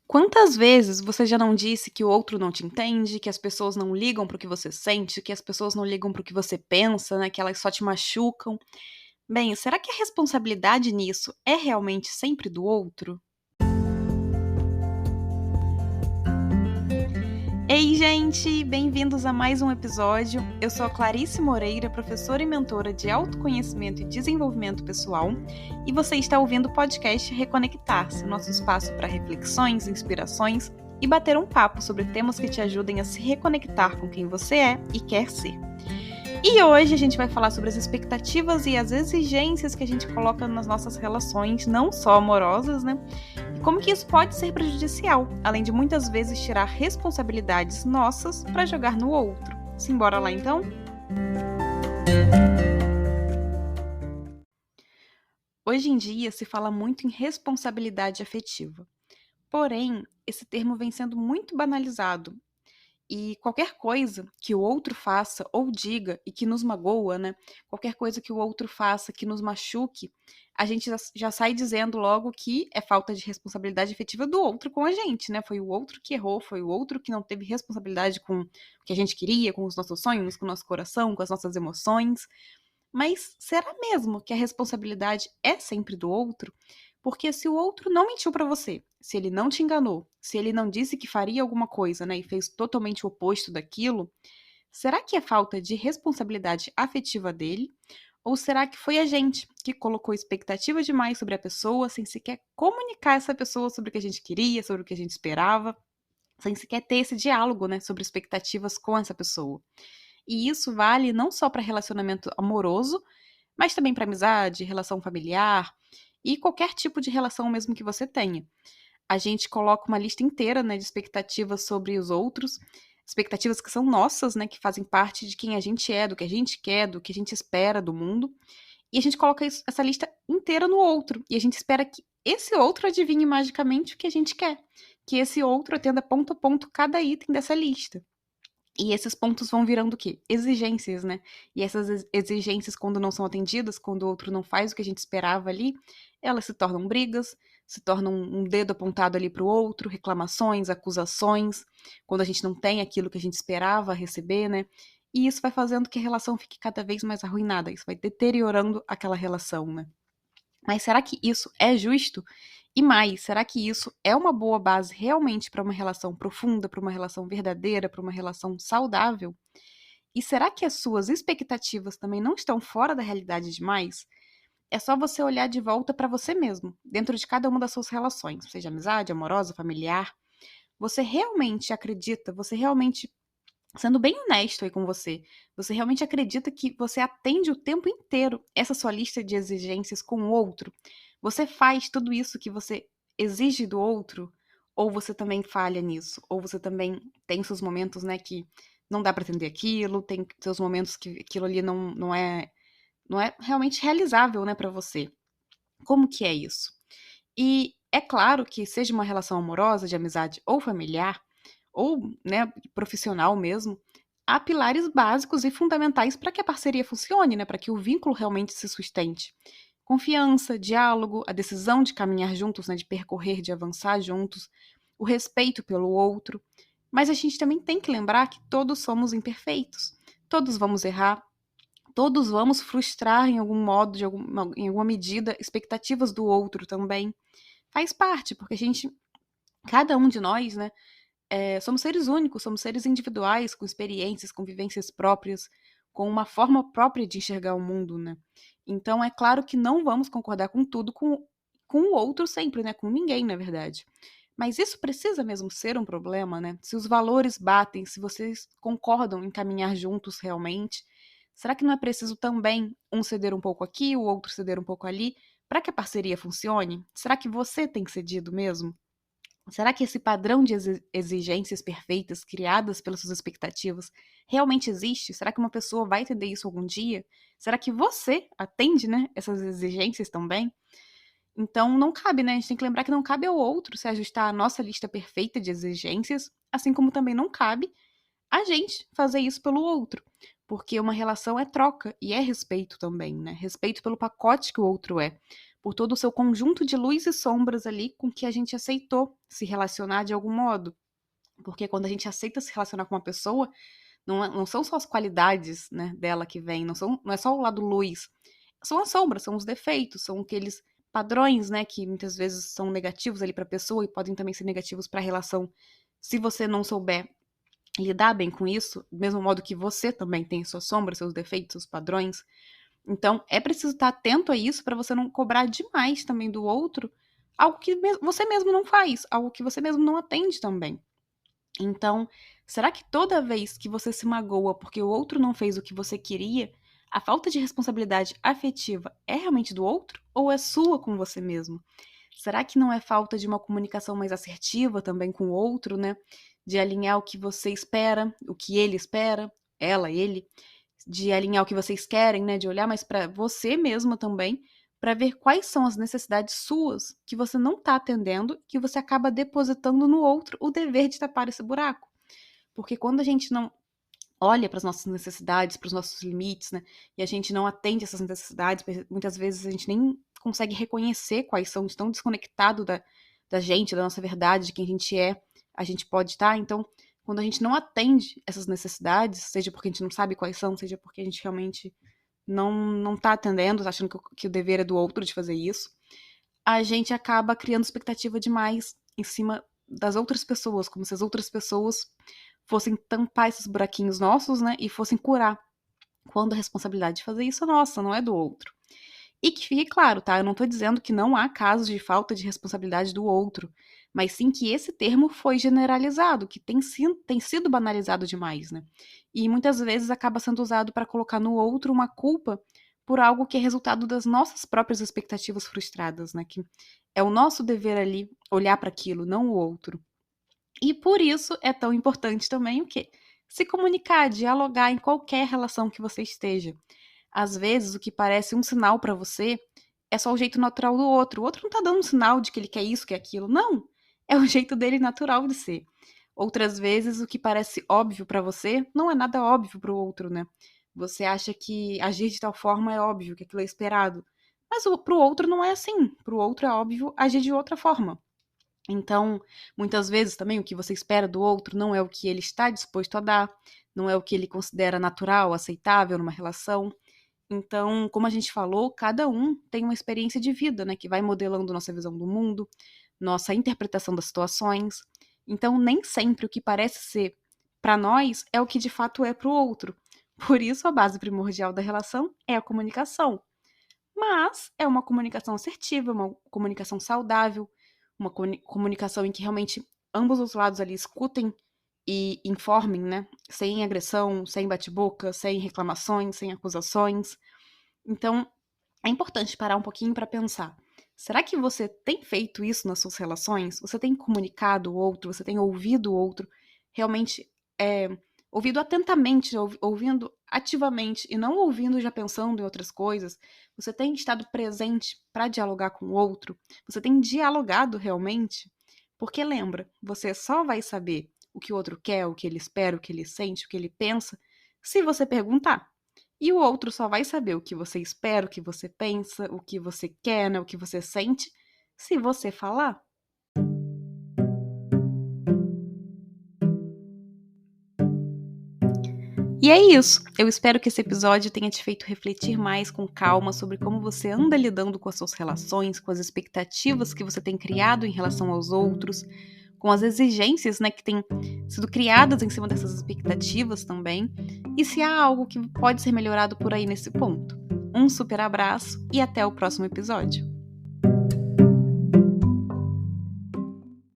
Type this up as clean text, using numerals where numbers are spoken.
Quantas vezes você já não disse que o outro não te entende, que as pessoas não ligam para o que você sente, que as pessoas não ligam para o que você pensa, né, que elas só te machucam? Bem, será que a responsabilidade nisso é realmente sempre do outro? Ei, gente! Bem-vindos a mais um episódio. Eu sou a Clarice Moreira, professora e mentora de autoconhecimento e desenvolvimento pessoal, e você está ouvindo o podcast Reconectar-se, nosso espaço para reflexões, inspirações e bater um papo sobre temas que te ajudem a se reconectar com quem você é e quer ser. E hoje a gente vai falar sobre as expectativas e as exigências que a gente coloca nas nossas relações, não só amorosas, né? E como que isso pode ser prejudicial, além de muitas vezes tirar responsabilidades nossas para jogar no outro. Simbora lá então? Hoje em dia se fala muito em responsabilidade afetiva. Porém, esse termo vem sendo muito banalizado. E qualquer coisa que o outro faça ou diga e que nos magoa, né? Qualquer coisa que o outro faça que nos machuque, a gente já sai dizendo logo que é falta de responsabilidade efetiva do outro com a gente, né? Foi o outro que errou, foi o outro que não teve responsabilidade com o que a gente queria, com os nossos sonhos, com o nosso coração, com as nossas emoções. Mas será mesmo que a responsabilidade é sempre do outro? Porque se o outro não mentiu pra você, se ele não te enganou, se ele não disse que faria alguma coisa, né, e fez totalmente o oposto daquilo, será que é falta de responsabilidade afetiva dele? Ou será que foi a gente que colocou expectativa demais sobre a pessoa, sem sequer comunicar essa pessoa sobre o que a gente queria, sobre o que a gente esperava, sem sequer ter esse diálogo, né, sobre expectativas com essa pessoa? E isso vale não só para relacionamento amoroso, mas também para amizade, relação familiar e qualquer tipo de relação mesmo que você tenha. A gente coloca uma lista inteira, né, de expectativas sobre os outros, expectativas que são nossas, né, que fazem parte de quem a gente é, do que a gente quer, do que a gente espera do mundo. E a gente coloca essa lista inteira no outro. E a gente espera que esse outro adivinhe magicamente o que a gente quer. Que esse outro atenda ponto a ponto cada item dessa lista. E esses pontos vão virando o quê? Exigências, né? E essas exigências, quando não são atendidas, quando o outro não faz o que a gente esperava ali, elas se tornam brigas, se tornam um dedo apontado ali para o outro, reclamações, acusações, quando a gente não tem aquilo que a gente esperava receber, né? E isso vai fazendo que a relação fique cada vez mais arruinada, isso vai deteriorando aquela relação, né? Mas será que isso é justo? E mais, será que isso é uma boa base realmente para uma relação profunda, para uma relação verdadeira, para uma relação saudável? E será que as suas expectativas também não estão fora da realidade demais? É só você olhar de volta para você mesmo, dentro de cada uma das suas relações, seja amizade, amorosa, familiar. Você realmente acredita, você realmente, sendo bem honesto aí com você realmente acredita que você atende o tempo inteiro essa sua lista de exigências com o outro? Você faz tudo isso que você exige do outro? Ou você também falha nisso? Ou você também tem seus momentos, né, que não dá para atender aquilo, tem seus momentos que aquilo ali não é realmente realizável, né, para você? Como que é isso? E é claro que seja uma relação amorosa, de amizade ou familiar, ou, né, profissional mesmo, há pilares básicos e fundamentais para que a parceria funcione, né, para que o vínculo realmente se sustente. Confiança, diálogo, a decisão de caminhar juntos, né, de percorrer, de avançar juntos, o respeito pelo outro. Mas a gente também tem que lembrar que todos somos imperfeitos. Todos vamos errar, todos vamos frustrar em algum modo, em alguma medida, expectativas do outro também. Faz parte, porque a gente, cada um de nós, né, somos seres únicos, somos seres individuais, com experiências, com vivências próprias, com uma forma própria de enxergar o mundo, né? Então, é claro que não vamos concordar com tudo, com o outro sempre, né? Com ninguém, na verdade. Mas isso precisa mesmo ser um problema, né? Se os valores batem, se vocês concordam em caminhar juntos realmente, será que não é preciso também um ceder um pouco aqui, o outro ceder um pouco ali, para que a parceria funcione? Será que você tem cedido mesmo? Será que esse padrão de exigências perfeitas criadas pelas suas expectativas realmente existe? Será que uma pessoa vai entender isso algum dia? Será que você atende, né, essas exigências também? Então não cabe, né? A gente tem que lembrar que não cabe ao outro se ajustar à nossa lista perfeita de exigências, assim como também não cabe a gente fazer isso pelo outro. Porque uma relação é troca e é respeito também, né? Respeito pelo pacote que o outro é. por todo o seu conjunto de luz e sombras ali com que a gente aceitou se relacionar de algum modo. Porque quando a gente aceita se relacionar com uma pessoa, não são só as qualidades, né, dela que vêm, não é só o lado luz, são as sombras, são os defeitos, são aqueles padrões, né, que muitas vezes são negativos ali para a pessoa e podem também ser negativos para a relação. Se você não souber lidar bem com isso, do mesmo modo que você também tem suas sombras, seus defeitos, seus padrões. Então, é preciso estar atento a isso para você não cobrar demais também do outro algo que você mesmo não faz, algo que você mesmo não atende também. Então, será que toda vez que você se magoa porque o outro não fez o que você queria, a falta de responsabilidade afetiva é realmente do outro ou é sua com você mesmo? Será que não é falta de uma comunicação mais assertiva também com o outro, né? De alinhar o que você espera, o que ele espera, ela, ele, de alinhar o que vocês querem, né? De olhar mais para você mesma também, para ver quais são as necessidades suas que você não está atendendo, que você acaba depositando no outro o dever de tapar esse buraco. Porque quando a gente não olha para as nossas necessidades, para os nossos limites, né? E a gente não atende essas necessidades, muitas vezes a gente nem consegue reconhecer quais são, estão desconectado da gente, da nossa verdade, de quem a gente pode estar. Então, quando a gente não atende essas necessidades, seja porque a gente não sabe quais são, seja porque a gente realmente não tá atendendo, tá achando que o dever é do outro de fazer isso, a gente acaba criando expectativa demais em cima das outras pessoas, como se as outras pessoas fossem tampar esses buraquinhos nossos, né, e fossem curar, quando a responsabilidade de fazer isso é nossa, não é do outro. E que fique claro, tá? Eu não tô dizendo que não há casos de falta de responsabilidade do outro, mas sim que esse termo foi generalizado, que tem sido banalizado demais, né? E muitas vezes acaba sendo usado para colocar no outro uma culpa por algo que é resultado das nossas próprias expectativas frustradas, né? Que é o nosso dever ali olhar para aquilo, não o outro. E por isso é tão importante também o quê? Se comunicar, dialogar em qualquer relação que você esteja. Às vezes, o que parece um sinal para você é só o jeito natural do outro. O outro não tá dando um sinal de que ele quer isso, quer aquilo. Não. É o jeito dele natural de ser. Outras vezes, o que parece óbvio para você não é nada óbvio para o outro, né? Você acha que agir de tal forma é óbvio, que aquilo é esperado. Mas para o outro não é assim. Para o outro é óbvio agir de outra forma. Então, muitas vezes também o que você espera do outro não é o que ele está disposto a dar, não é o que ele considera natural, aceitável numa relação. Então, como a gente falou, cada um tem uma experiência de vida, né, que vai modelando nossa visão do mundo, nossa interpretação das situações. Então, nem sempre o que parece ser para nós é o que de fato é para o outro. Por isso, a base primordial da relação é a comunicação. Mas é uma comunicação assertiva, uma comunicação saudável, uma comunicação em que realmente ambos os lados ali escutem e informem, né? Sem agressão, sem bate-boca, sem reclamações, sem acusações. Então, é importante parar um pouquinho para pensar. Será que você tem feito isso nas suas relações? Você tem comunicado o outro? Você tem ouvido o outro? Realmente ouvido atentamente, ouvindo ativamente e não ouvindo já pensando em outras coisas? Você tem estado presente para dialogar com o outro? Você tem dialogado realmente? Porque lembra, você só vai saber o que o outro quer, o que ele espera, o que ele sente, o que ele pensa, se você perguntar. E o outro só vai saber o que você espera, o que você pensa, o que você quer, né, o que você sente, se você falar. E é isso. Eu espero que esse episódio tenha te feito refletir mais com calma sobre como você anda lidando com as suas relações, com as expectativas que você tem criado em relação aos outros, com as exigências, né, que têm sido criadas em cima dessas expectativas também, e se há algo que pode ser melhorado por aí nesse ponto. Um super abraço e até o próximo episódio.